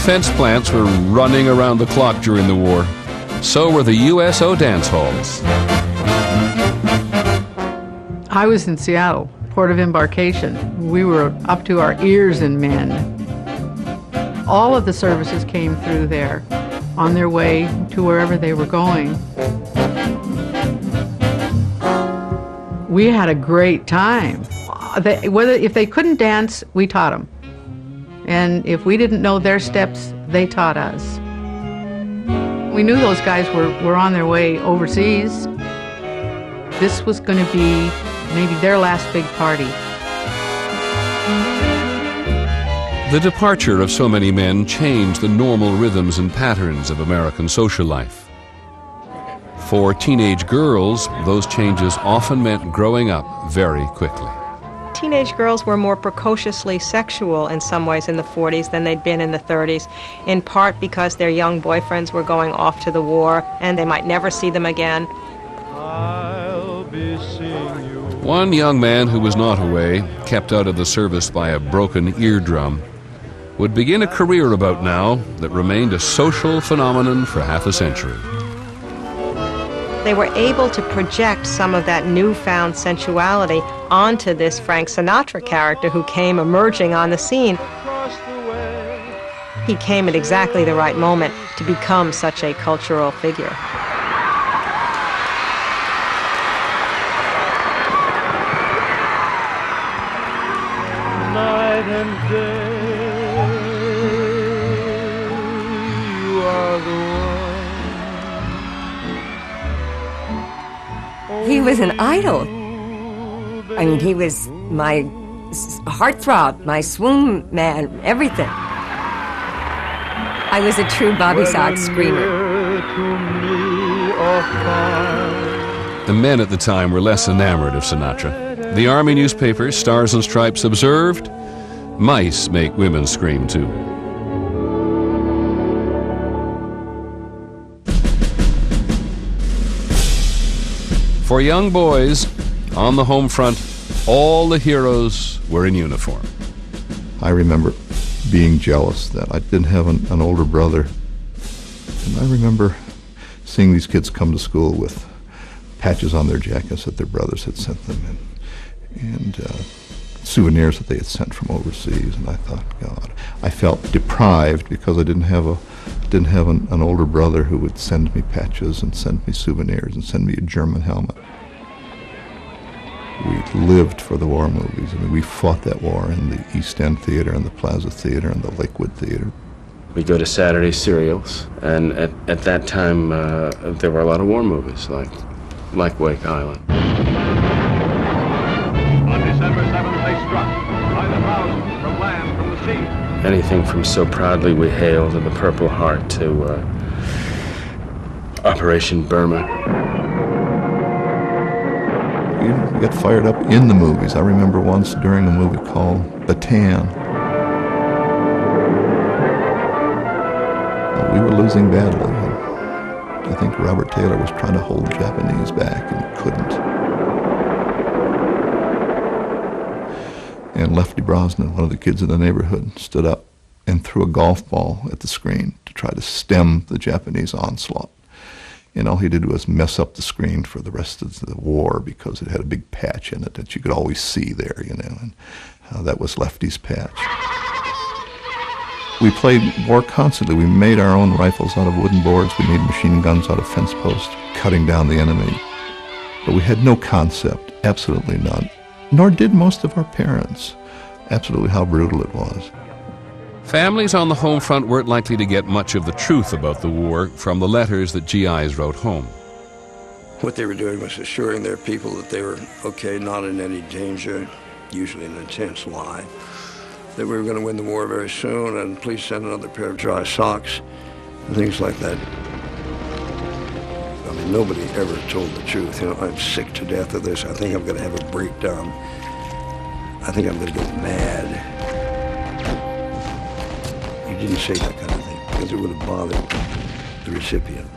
defense plants were running around the clock during the war. So were the USO dance halls. I was in Seattle, port of embarkation. We were up to our ears in men. All of the services came through there on their way to wherever they were going. We had a great time. If they couldn't dance, we taught them. And if we didn't know their steps, they taught us. We knew those guys were on their way overseas. This was going to be maybe their last big party. The departure of so many men changed the normal rhythms and patterns of American social life. For teenage girls, those changes often meant growing up very quickly. Teenage girls were more precociously sexual in some ways in the 40s than they'd been in the 30s, in part because their young boyfriends were going off to the war and they might never see them again. I'll be seeing you. One young man who was not away, kept out of the service by a broken eardrum, would begin a career about now that remained a social phenomenon for half a century. They were able to project some of that newfound sensuality onto this Frank Sinatra character who came emerging on the scene. He came at exactly the right moment to become such a cultural figure. Night and day, you are the one. He was an idol. I mean, he was my heartthrob, my swoon man, everything. I was a true Bobby Sox screamer. The men at the time were less enamored of Sinatra. The Army newspaper, Stars and Stripes, observed, mice make women scream too. For young boys, on the home front, all the heroes were in uniform. I remember being jealous that I didn't have an older brother. And I remember seeing these kids come to school with patches on their jackets that their brothers had sent them and souvenirs that they had sent from overseas. And I thought, God, I felt deprived because I didn't have an older brother who would send me patches and send me souvenirs and send me a German helmet. We lived for the war movies. I mean, we fought that war in the East End Theater and the Plaza Theater and the Lakewood Theater. We go to Saturday serials, and at that time there were a lot of war movies like Wake Island. On December 7th, they struck by the thousands from land, from the sea. Anything from So Proudly We Hail to The Purple Heart to Operation Burma. We got fired up in the movies. I remember once during a movie called Bataan. We were losing badly. I think Robert Taylor was trying to hold the Japanese back and couldn't. And Lefty Brosnan, one of the kids in the neighborhood, stood up and threw a golf ball at the screen to try to stem the Japanese onslaught. And all he did was mess up the screen for the rest of the war because it had a big patch in it that you could always see there, you know, and that was Lefty's patch. We played war constantly. We made our own rifles out of wooden boards. We made machine guns out of fence posts, cutting down the enemy. But we had no concept, absolutely none. Nor did most of our parents, absolutely how brutal it was. Families on the home front weren't likely to get much of the truth about the war from the letters that GIs wrote home. What they were doing was assuring their people that they were okay, not in any danger, usually an intense lie, that we were going to win the war very soon, and please send another pair of dry socks, and things like that. I mean, nobody ever told the truth. You know, I'm sick to death of this. I think I'm going to have a breakdown. I think I'm going to go mad. You didn't say that kind of thing because it would have bothered the recipient.